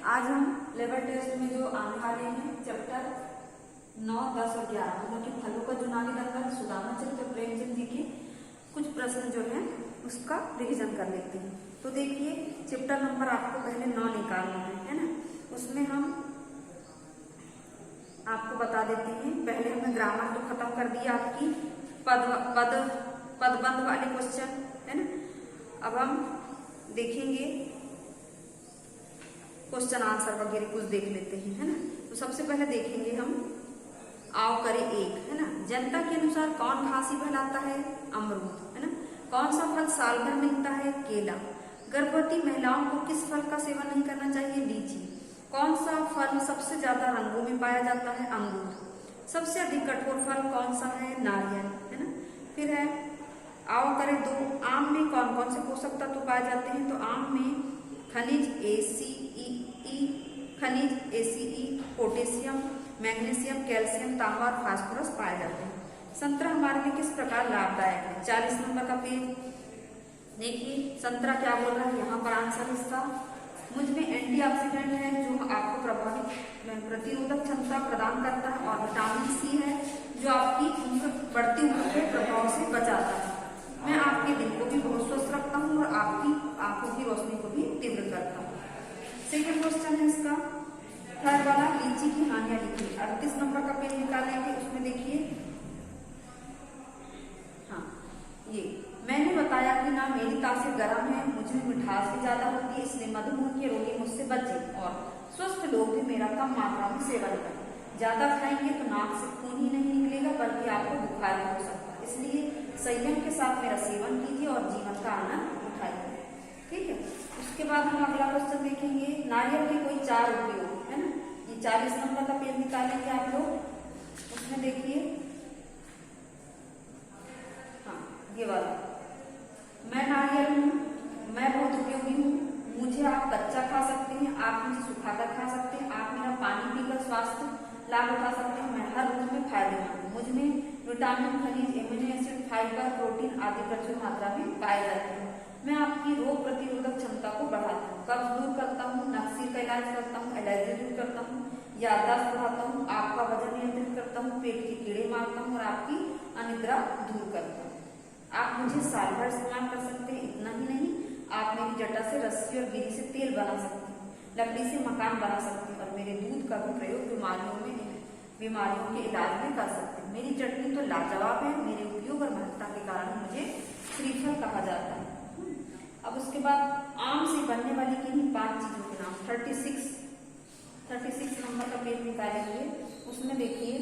आज हम level test में जो आने वाले हैं चैप्टर 9, 10 और 11 मतलब कि फलों का जुनानी दंगल, सुदामा चरित्र और प्रेमचंद जी के कुछ प्रश्न जो है उसका रिवीजन कर लेते हैं। तो देखिए चैप्टर नंबर आपको पहले 9 निकालना है ना। उसमें हम आपको बता देते हैं, पहले हमने ग्रामर तो खत्म कर दिया, आपकी पदबंध वाले क्वेश्चन है ना। अब हम देखेंगे क्वेश्चन आंसर वगैरह कुछ देख लेते हैं है ना। तो सबसे पहले देखेंगे हम आओ करे एक है ना। जनता के अनुसार कौन खांसी फैलाता है? अमरूद है ना। कौन सा फल साल भर मिलता है? केला। गर्भवती महिलाओं को किस फल का सेवन नहीं करना चाहिए? लीची। कौन सा फल सबसे ज्यादा रंगों में पाया जाता है? अंगूर। सबसे अधिक कठोर फल कौन सा है? नारियल है ना। फिर है आओ करे दो, आम में कौन कौन से पोषक तत्व पाए जाते हैं? तो आम में खनिज खनिज ACE, पोटेशियम, मैग्नीशियम, कैल्शियम, तांबा और फास्फोरस पाए जाते हैं। संतरा हमारे लिए किस प्रकार लाभदायक है? 40 नंबर का पेज देखिए, संतरा क्या बोल रहा है यहाँ पर आंसर इसका, मुझ में एंटीऑक्सीडेंट है जो आपको प्रभावित प्रतिरोधक क्षमता प्रदान करता है, और विटामिन C है जो आपकी उम्र बढ़ती उम्र के प्रभाव से बचाता है। मैं आपके दिल को भी बहुत स्वस्थ रखता हूँ और आपकी आंखों की रोशनी को भी तीव्र करता हूँ। सेकेंड क्वेश्चन है इसका थर्ड वाला, लीची की हानियां लिखिए। 38 नंबर का पेज निकालेंगे, उसमें देखिए हाँ ये मैंने बताया कि ना मेरी तासीर गर्म है, मुझे मिठास भी ज्यादा होती है, इसलिए मधुमेह के रोगी मुझसे बचे और स्वस्थ लोग भी मेरा कम मात्रा में सेवन करें। ज्यादा खाएंगे तो नाक से खून ही नहीं निकलेगा बल्कि आपको बुखार भी हो सकता है, इसलिए संयम के साथ मेरा सेवन कीजिए और जीवन का आनंद उठाइए। ठीक है। उसके बाद हम अगला क्वेश्चन देखेंगे, नारियल के कोई 4 उपयोग है ना। ये 40 नंबर का पेज निकालेंगे आप लोग, उसमें देखिए हाँ ये वाला, मैं नारियल हूँ, मैं बहुत उपयोगी हूँ, मुझे आप कच्चा खा सकते हैं, आप मुझे सुखाकर खा सकते हैं, आप मेरा पानी पीकर स्वास्थ्य लाभ उठा सकते हैं, मैं हर रूप में फायदेमंद हूँ, मुझ में विटामिन, खनिज, एमिनो एसिड, फाइबर, प्रोटीन आदि प्रचुर मात्रा में पाए जाते हैं, मैं आपकी रोग प्रतिरोधक क्षमता को बढ़ाता हूँ, कब्ज दूर करता हूँ, नक्सीर का इलाज करता हूँ, एलर्जी दूर करता हूँ, याददाश्त बढ़ाता हूँ, आपका वजन नियंत्रित करता हूँ, पेट के कीड़े मारता हूँ और आपकी अनिद्रा दूर करता हूँ। आप मुझे साल भर इस्तेमाल कर सकते हैं, इतना ही नहीं आप मेरी जटा से रस्सी और गिरी से तेल बना सकते हैं, लकड़ी से मकान बना सकते हैं और मेरे दूध का भी प्रयोग बीमारियों के इलाज में कर सकते हैं। मेरी चटनी तो लाजवाब है, मेरे उपयोग और महत्ता के कारण मुझे श्रीफल कहा जाता है। अब उसके बाद आम से बनने वाली किन्हीं 5 चीजों के नाम। 36 नंबर का पेज निकालेंगे, उसमें देखिए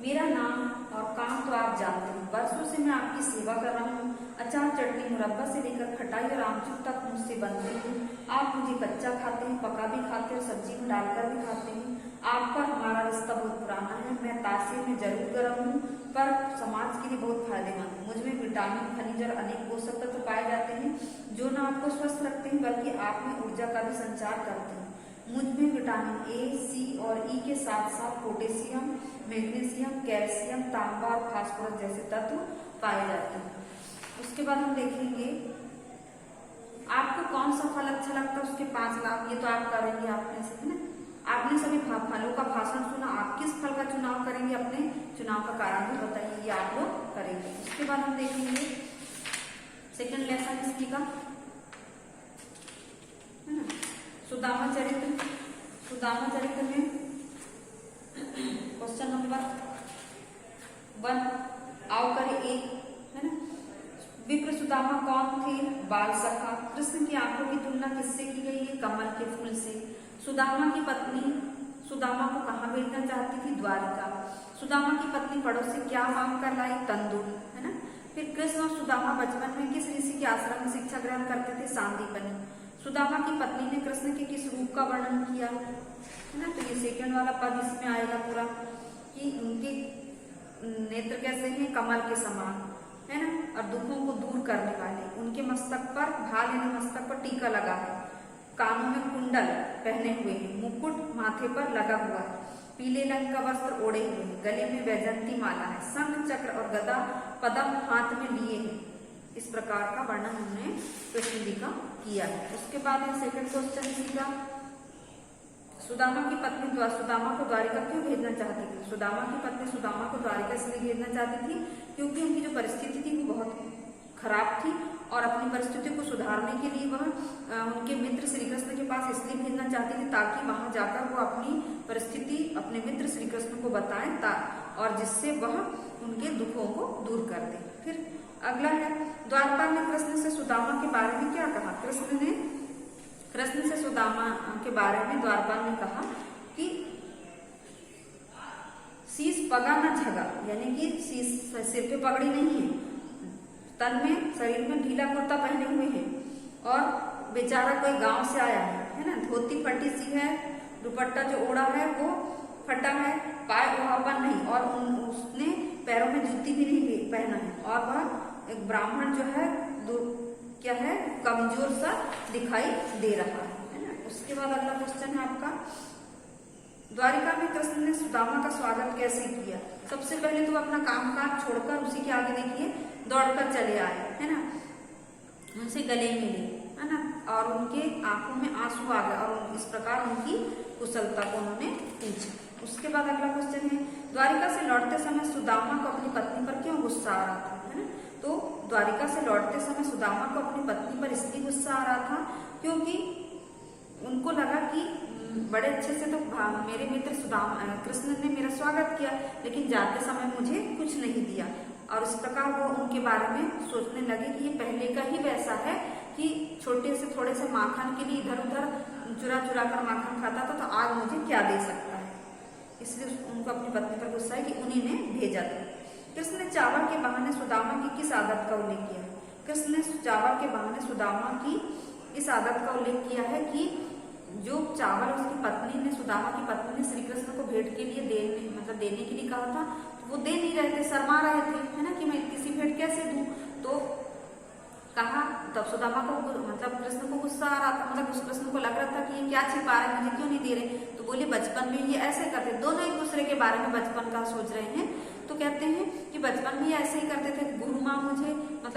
मेरा नाम और काम तो आप जानते हैं, वर्षों से मैं आपकी सेवा कर रहा हूँ, अचार, चटनी, मुरब्बा से लेकर खटाई और आमचूर तक मुझसे बनती हूँ, आप मुझे कच्चा खाते हैं, पका भी खाते हैं, सब्जी में डालकर भी खाते हैं, आपका हमारा रिश्ता बहुत पुराना है, मैं तासीर में जरूर गर्म हूँ पर समाज के लिए बहुत फायदेमंद हूँ, मुझ में विटामिन, खनिज और अनेक पोषक तत्व पाए जाते हैं जो न आपको स्वस्थ रखते हैं बल्कि आप में ऊर्जा का भी संचार करते हैं। मुझ में विटामिन A, C और E के साथ साथ पोटेशियम, मैग्नीशियम, कैल्शियम, तांबा और फास्फोरस जैसे तत्व पाए जाते हैं। उसके बाद हम देखेंगे आपको कौन सा फल अच्छा लगता है, उसके 5 लाभ। ये तो आप करेंगे आपने से है ना। आपने सभी फलों का भाषण सुना, आप किस फल का चुनाव करेंगे, अपने चुनाव का कारण भी बताइए, ये आप लोग करेंगे। उसके बाद हम देखेंगे सेकंड लेसन इसकी का है ना, सुदामा चरित्र में क्वेश्चन नंबर 1 आओ करे एक है ना। विप्र सुदामा कौन थे? बाल सखा। कृष्ण की आंखों की तुलना किससे की गई है? कमल के फूल से। सुदामा की पत्नी सुदामा को कहाँ भेजना चाहती थी? द्वारिका। सुदामा की पत्नी पड़ोस से क्या मांग कर लाई? तंदूर है ना। फिर कृष्ण और सुदामा बचपन में किस ऋषि के आश्रम में शिक्षा ग्रहण करते थे? सांदीपनी। सुदामा की पत्नी ने कृष्ण के किस रूप का वर्णन किया है ना। तो ये सेकंड वाला पद इसमें आएगा पूरा कि उनके नेत्र कैसे हैं? कमल के समान है ना, और दुखों को दूर करने वाले। उनके मस्तक पर भाल यानी मस्तक पर टीका लगा है, कानों में कुंडल पहने हुए हैं, मुकुट माथे पर लगा हुआ है, पीले रंग का वस्त्र ओढ़े हुए हैं, गले में वैजंती माला है, शंख, चक्र और गदा पदम हाथ में लिए हैं, इस प्रकार का वर्णन हमने कृष्ण जी का किया है। उसके बाद है सेकंड क्वेश्चन इसी का, सुदामा की पत्नी सुदामा को द्वारिका क्यों भेजना चाहती थी? सुदामा की पत्नी सुदामा को द्वारिका इसलिए भेजना चाहती थी क्योंकि उनकी जो परिस्थिति थी वो बहुत खराब थी और अपनी परिस्थितियों को सुधारने के लिए वह उनके मित्र श्री कृष्ण के पास इसलिए भेजना चाहती थी ताकि वहां जाकर वो अपनी परिस्थिति अपने मित्र श्री कृष्ण को बताएं और जिससे वह उनके दुखों को दूर कर दे। फिर अगला है, द्वारपाल ने कृष्ण से सुदामा के बारे में क्या कहा? कृष्ण से सुदामा के बारे में द्वारपाल ने कहा कि शीश पगा न झगा, यानी कि सिर पे पगड़ी नहीं है, तन में शरीर में ढीला कुर्ता पहने हुए हैं और बेचारा कोई गांव से आया है ना, धोती फटी सी है, दुपट्टा जो ओढ़ा है वो फटा है, पाय ओढ़ापन नहीं और उसने पैरों में जूती भी नहीं पहना है और वह एक ब्राह्मण जो है क्या है कमजोर सा दिखाई दे रहा है ना। उसके बाद अगला क्वेश्चन है आपका, द्वारिका में कृष्ण ने सुदामा का स्वागत कैसे किया? सबसे पहले तो अपना कामकाज छोड़कर उसी के आगे देखिए दौड़कर चले आए है ना, उनसे गले मिले है ना और उनके आंखों में आंसू आ गए और इस प्रकार उनकी कुशलता को उन्होंने पूछा। उसके बाद अगला क्वेश्चन है, द्वारिका से लौटते समय सुदामा को अपनी पत्नी पर क्यों गुस्सा आ रहा था? है ना, तो द्वारिका से लौटते समय सुदामा को अपनी पत्नी पर इसलिए गुस्सा आ रहा था क्योंकि उनको लगा कि बड़े अच्छे से तो मेरे मित्र कृष्ण ने मेरा स्वागत किया लेकिन जाते समय मुझे कुछ नहीं दिया और इस प्रकार वो उनके बारे में सोचने लगे कि ये पहले का ही वैसा है कि छोटे से थोड़े से माखन के लिए इधर उधर चुरा चुरा कर माखन खाता था, तो आज मुझे क्या दे सकता है, इसलिए उनको अपनी पत्नी पर गुस्सा है कि उन्हीं ने भेजा था। कृष्ण ने चावल के बहाने सुदामा की किस आदत का उल्लेख किया? कृष्ण ने चावल के बहाने सुदामा की इस आदत का उल्लेख किया है कि जो चावल उसकी पत्नी ने सुदामा की पत्नी ने श्री कृष्ण को भेंट के लिए देने के लिए कहा था, तो वो दे नहीं रहे थे, शर्मा रहे थे है ना कि मैं इतनी सी भेंट कैसे दूं। तो कहा तब सुदामा को कृष्ण को गुस्सा आ रहा था, उस कृष्ण को लग रहा था कि ये क्या छिपा रहे हैं, मुझे क्यों नहीं दे रहे। तो बोले बचपन में ये ऐसे करते, दोनों एक दूसरे के बारे में बचपन का सोच रहे हैं। तो कहते हैं कि बचपन में ऐसे ही करते थे, गुरु माँ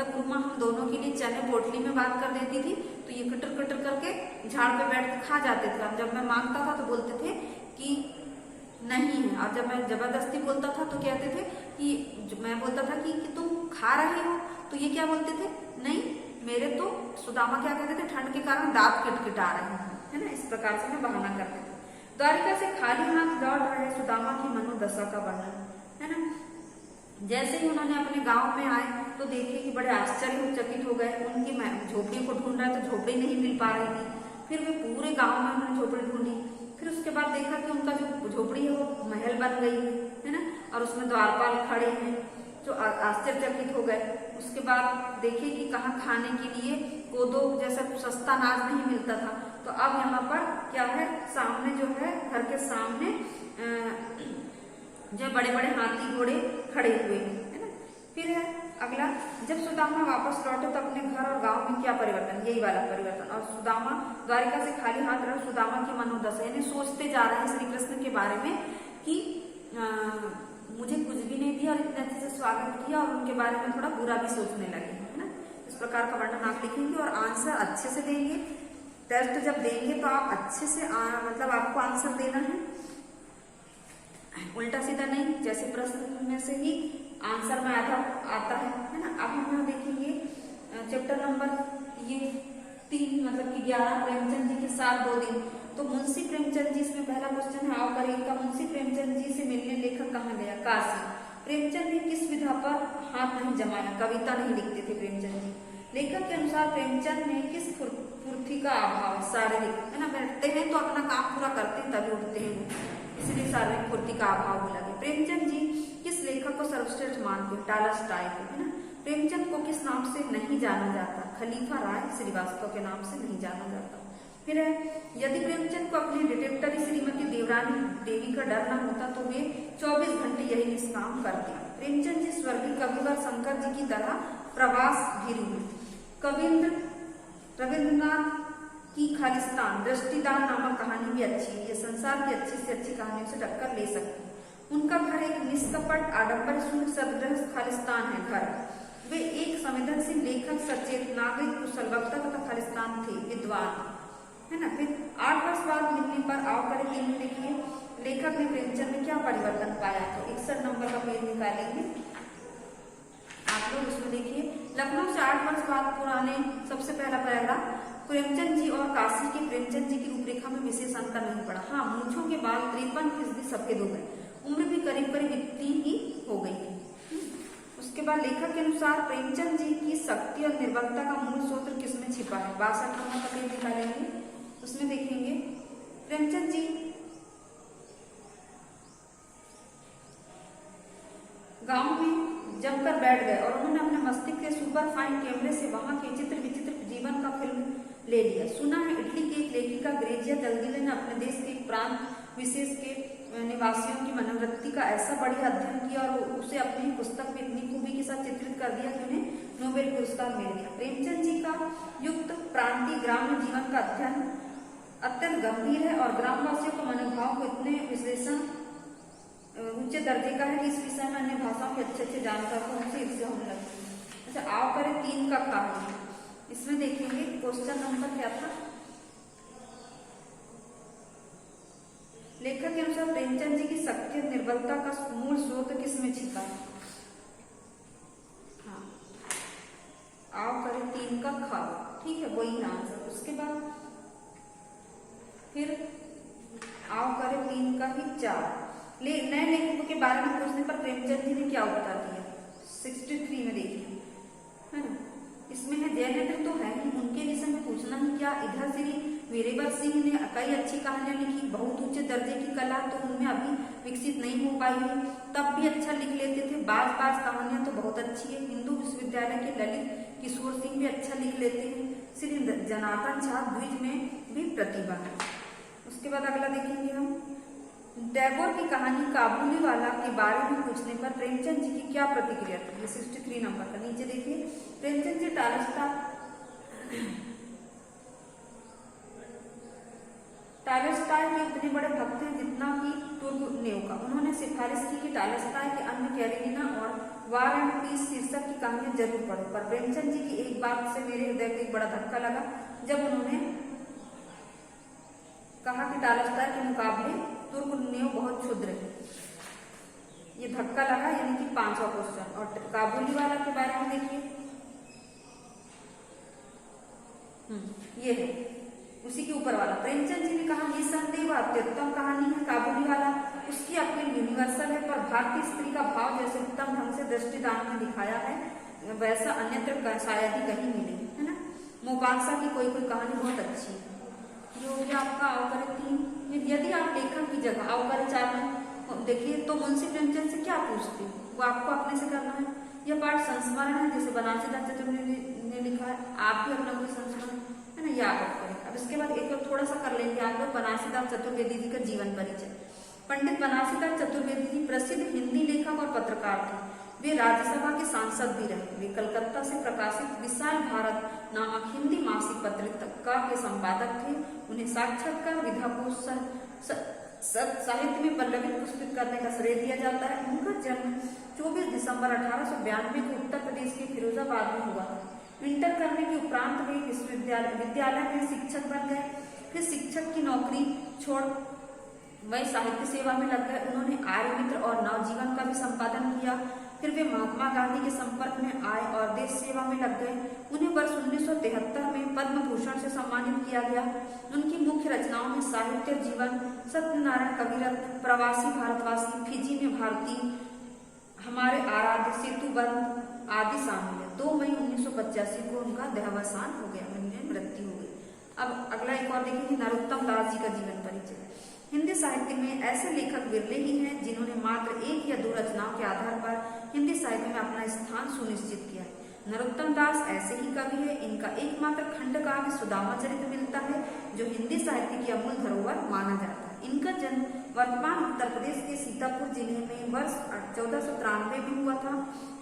गुरु माँ हम दोनों के लिए चने पोटली में बात कर देती थी तो ये कटर कटर करके झाड़ पे बैठ के खा जाते थे। अब जब मैं मांगता था तो बोलते थे कि नहीं है, और जब मैं जबरदस्ती बोलता था तो कहते थे कि मैं बोलता था कि तुम खा रहे हो, तो ये क्या बोलते थे, नहीं मेरे तो सुदामा क्या कहते थे, ठंड के कारण दांत किटकिटा रहे हैं, है ना। इस प्रकार से मैं बहाना करते थे। द्वारिका से खाली हाथ लौट रहे सुदामा की मनोदशा का वर्णन, है ना। जैसे ही उन्होंने अपने गांव में आए तो देखे कि बड़े आश्चर्यचकित हो गए, उनकी झोपड़ी को ढूंढ रहे तो झोपड़ी नहीं मिल पा रही थी। फिर वे पूरे गांव में उन्होंने झोपड़ी ढूंढी, फिर उसके बाद देखा कि उनका जो झोपड़ी है वो महल बन गई है ना, और उसमें द्वारपाल खड़े हैं जो आश्चर्यचकित हो गए। उसके बाद देखे कि कहाँ खाने के लिए कोदो जैसा सस्ता अनाज नहीं मिलता था, तो अब यहाँ पर क्या है, सामने जो है घर के सामने जो बड़े बड़े हाथी घोड़े खड़े हुए हैं, है ना। फिर है अगला, जब सुदामा वापस लौटे तो अपने घर और गांव में क्या परिवर्तन, यही वाला परिवर्तन। और सुदामा द्वारिका से खाली हाथ रहे, सुदामा की मनोदशा यानी सोचते जा रहे हैं श्री कृष्ण के बारे में कि मुझे कुछ भी नहीं दिया और इतने अच्छे से स्वागत किया, और उनके बारे में थोड़ा बुरा भी सोचने लगे, है ना। इस प्रकार का वर्णन आप लिखेंगे और आंसर अच्छे से देंगे। टेस्ट जब देंगे तो आप अच्छे से आपको आंसर देना है, उल्टा सीधा नहीं, जैसे प्रश्न में से ही आंसर में आता है ना। अब हम यहाँ देखेंगे चैप्टर नंबर ये 3 मतलब कि 11 प्रेमचंद जी के साथ 2 दिन। तो मुंशी प्रेमचंद जी, इसमें पहला क्वेश्चन है आओ करें का, मुंशी प्रेमचंद जी से मिलने लेखक कहाँ गया, काशी। प्रेमचंद ने किस विधा पर हाथ नहीं जमाया, कविता नहीं लिखते थे प्रेमचंद जी। लेखक के अनुसार प्रेमचंद ने किस फुर्ती का अभाव, शारीरिक, है ना, बैठते हैं तो अपना काम पूरा करते हैं तभी उठते हैं, इसलिए शारीरिक फुर्ती का अभाव बोला गया। प्रेमचंद जी किस लेखक को सर्वश्रेष्ठ मानते, टालस्टॉय को, है ना। प्रेमचंद को किस नाम से नहीं जाना जाता, खलीफा राय श्रीवास्तव के नाम से नहीं जाना जाता। फिर है, यदि प्रेमचंद को अपनी डिटेक्टरी श्रीमती देवरानी देवी का डर न होता तो वे 24 घंटे यही निष्काम करते। प्रेमचंद जी स्वर्गीय कविवर शंकर जी की तरह प्रवास भीरु हैं। रविन्द्रनाथ की खालिस्तान दृष्टिदान नामक कहानी भी अच्छी है, ये संसार की अच्छी से अच्छी कहानियों से टक्कर ले सकती है। उनका घर एक निष्कपट आडंबर शून्य सदगृह खालिस्तान है घर। वे एक संविधा संवेदनशील लेखक, सचेत नागरिक, कुशल वक्ता तथा खालिस्तान थे, विद्वान, है ना। फिर 8 वर्ष बाद मिलने पर आओ करें 3 में देखिए लेखक ने प्रेमचंद में क्या परिवर्तन पाया, तो 61 नंबर का पेज निकालेंगे आप लोग। उसमें देखिए लखनऊ से 8 वर्ष बाद पुराने, सबसे पहला पैराग्राफ, प्रेमचंद जी और काशी के प्रेमचंद जी की रूपरेखा में विशेष अंतर नहीं पड़ा। हाँ, मूंछों के बाल 53% सफेद हो गए, उम्र भी करीब करीब इतनी ही हो गई थी। उसके बाद लेखक के अनुसार प्रेमचंद जी की शक्ति और निर्भरता का मूल स्रोत किसमें छिपा है, 62 नंबर का पेज निकालेंगे। उसमें देखेंगे प्रेमचंद जी गांव में जमकर बैठ गए और उन्होंने अपने मस्तिष्क के सुपर फाइन कैमरे से वहां के चित्र विचित्र जीवन का फिल्म ले लिया। सुना है इटली की एक लेखिका ग्रेजिया दलगिले ने अपने देश के प्रांत विशेष के निवासियों की मनोवृत्ति का ऐसा बढ़िया अध्ययन किया और उसे अपनी पुस्तक में इतनी खूबी के साथ चित्रित कर दिया कि उन्हें नोबेल पुरस्कार मिल गया। प्रेमचंद जी का युक्त प्रांतीय ग्राम्य जीवन का अध्ययन अत्यंत गंभीर है और ग्रामवासियों के मनोभाव को इतने विश्लेषण ऊंचे दर्जे का है कि इस विषय में अन्य भाषाओं के अच्छे जानकार को उनसे ईर्ष्या होने लगती है। अच्छा, आओ करें 3 का कार्य। इसमें देखेंगे क्वेश्चन नंबर क्या था, लेखक के अनुसार प्रेमचंद जी की शक्ति और निर्बलता का मूल स्रोत किसमें छिपा है। हाँ, आओ करें 3 का खा, ठीक है, वही आंसर। उसके बाद फिर आओ करें 3 का ही 4, नए लेखकों के बारे में पूछने पर प्रेमचंद जी ने क्या उत्तर दिया, 63 में देखिए, है ना। इसमें है जयनेन्द्र तो है ही, उनके विषय में पूछना ही क्या। इधर श्री वीरवर सिंह ने कई अच्छी कहानियां लिखी, बहुत ऊंचे दर्जे की कला तो उनमें अभी विकसित नहीं हो पाई है, तब भी अच्छा लिख लेते थे। बाज कहानियां तो बहुत अच्छी है। हिंदू विश्वविद्यालय के ललित किशोर सिंह भी अच्छा लिख लेते हैं। श्री जनार्दन झा द्विज में भी प्रतिभा है। उसके बाद अगला देखेंगे हम, टैगोर की कहानी काबुली वाला के बारे में पूछने पर प्रेमचंद जी की क्या प्रतिक्रिया थी, 63 नंबर का। नीचे देखिए प्रेमचंद जी टालस्टॉय के उतने बड़े भक्त हैं जितना कि तुर्गनेव का। उन्होंने सिफारिश की कि टालस्टॉय के अन्य कैरेलिना और वार एंड पीस शीर्षक की कहानियां जरूर पढ़ो, पर प्रेमचंद जी की एक बात से मेरे हृदय को एक बड़ा धक्का लगा जब उन्होंने कहा कि टालस्टॉय के मुकाबले तुर्गनेव बहुत क्षुद्र है। ये धक्का लगा, यानी कि 5वां क्वेश्चन। और काबुली वाला के बारे में देखिए, ये है उसी के ऊपर वाला। प्रेमचंद जी ने कहा निसंदेह वह अत्युत्तम कहानी है काबुली वाला, उसकी अपील यूनिवर्सल है, पर भारतीय स्त्री का भाव जैसे उत्तम ढंग से दृष्टिदान में दिखाया है वैसा अन्यत्र शायद ही कहीं मिले, है ना। मोकांसा की कोई कहानी बहुत अच्छी है। जो भी आपका अवकरण 3, यदि आप लेखन की जगह अवकरण 4 में देखिए तो मुंशी प्रेमचंद से क्या पूछते हैं, वो आपको अपने से करना है। यह पाठ संस्मरण है, जैसे बनारसीदास चतुर्वेदी ने लिखा है, आप भी अपना कोई संस्मरण है ना याद करें। अब इसके बाद एक थोड़ा सा कर लेंगे आप लोग बनारसीदास चतुर्वेदी जी का जीवन परिचय। पंडित बनारसीदास चतुर्वेदी जी प्रसिद्ध हिंदी लेखक और पत्रकार थे। वे राज्यसभा के सांसद भी रहे। वे कलकत्ता से प्रकाशित विशाल भारत नामक हिंदी मासिक पत्रिका के संपादक थे। उन्हें साक्षात्कार विधाकोश साहित्य में पल्लवी पुरस्कृत करने का श्रेय दिया जाता है। उनका जन्म 24 दिसंबर 1892 को उत्तर प्रदेश के फिरोजाबाद में हुआ था। इंटर करने के उपरांत वे विद्यालय में शिक्षक बन गए। फिर शिक्षक की नौकरी छोड़ वही साहित्य सेवा में लग गए। उन्होंने आर्य मित्र और नवजीवन का भी संपादन किया। फिर वे महात्मा गांधी के संपर्क में आए और देश सेवा में लग गए। उन्हें वर्ष 1973 में पद्म भूषण से सम्मानित किया गया। उनकी मुख्य रचनाओं में साहित्य जीवन, सत्यनारायण कविरत्न, प्रवासी भारतवासी, फिजी में भारतीय, हमारे आराध्य, सेतुबंध आदि शामिल है। 2 मई 1985 को उनका देहावसान हो गया, उनकी मृत्यु हो गई। अब अगला एक और देखेंगे नरोत्तम दास जी का जीवन परिचय। हिंदी साहित्य में ऐसे लेखक विरले ही हैं जिन्होंने मात्र 1 या 2 रचनाओं के आधार पर हिंदी साहित्य में अपना स्थान सुनिश्चित किया है। नरोत्तम दास ऐसे ही कवि है। इनका एकमात्र खंड काव्य सुदामा चरित्र मिलता है जो हिंदी साहित्य की अमूल धरोहर माना जाता है। इनका जन्म वर्तमान उत्तर प्रदेश के सीतापुर जिले में वर्ष 1493 में हुआ था।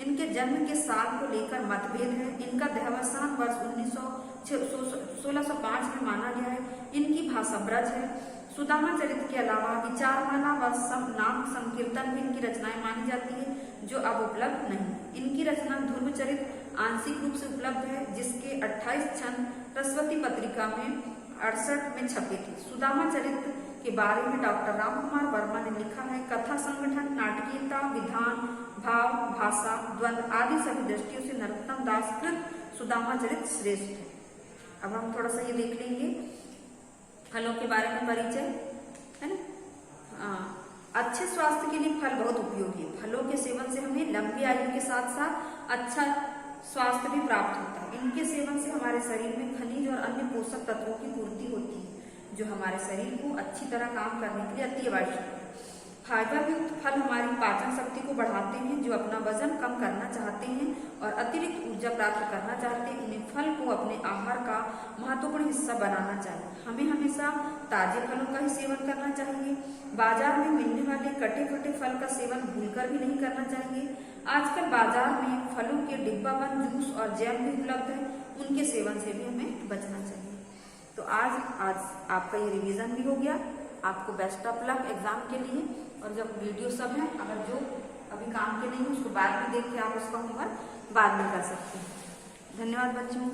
इनके जन्म के साल को लेकर मतभेद है। इनका देहावसान वर्ष 1605 में माना गया है। इनकी भाषा ब्रज है। सुदामा चरित्र के अलावा विचारमाला व नाम संकीर्तन भी इनकी रचनाएं मानी जाती है जो अब उपलब्ध नहीं। इनकी रचना ध्रुव चरित्र आंशिक रूप से उपलब्ध है, जिसके 28 छंद सरस्वती पत्रिका में 68 में छपे थे। सुदामा चरित्र के बारे में डॉक्टर राम कुमार वर्मा ने लिखा है, कथा संगठन, नाटकीयता, विधान, भाव, भाषा, द्वंद्व आदि सभी दृष्टियों से नरोत्तम दास कृत सुदामा चरित्र श्रेष्ठ है। अब हम थोड़ा सा ये देख लेंगे फलों के बारे में परिचय, है ना। अच्छे स्वास्थ्य के लिए फल बहुत उपयोगी है। फलों के सेवन से हमें लंबी आयु के साथ साथ अच्छा स्वास्थ्य भी प्राप्त होता है। इनके सेवन से हमारे शरीर में खनिज और अन्य पोषक तत्वों की पूर्ति होती है, जो हमारे शरीर को अच्छी तरह काम करने के लिए अति आवश्यक है। फाइबर युक्त फल हमारी पाचन शक्ति को बढ़ाते हैं। जो अपना वजन कम करना चाहते हैं और अतिरिक्त ऊर्जा प्राप्त करना चाहते हैं, उन्हें फल को अपने आहार का महत्वपूर्ण हिस्सा बनाना चाहिए। हमें हमेशा ताजे फलों का ही सेवन करना चाहिए। बाजार में मिलने वाले कटे फटे फल का सेवन भूलकर भी नहीं करना चाहिए। आजकल बाजार में फलों के डिब्बाबंद जूस और जैम भी उपलब्ध है, उनके सेवन से भी हमें बचना चाहिए। तो आज आपका ये रिवीजन भी हो गया। आपको बेस्ट ऑफ लक एग्जाम के लिए। और जब वीडियो सब है, अगर जो अभी काम के नहीं है उसको बाद में देख के आप उसका होमवर्क बाद में कर सकते हैं। धन्यवाद बच्चों।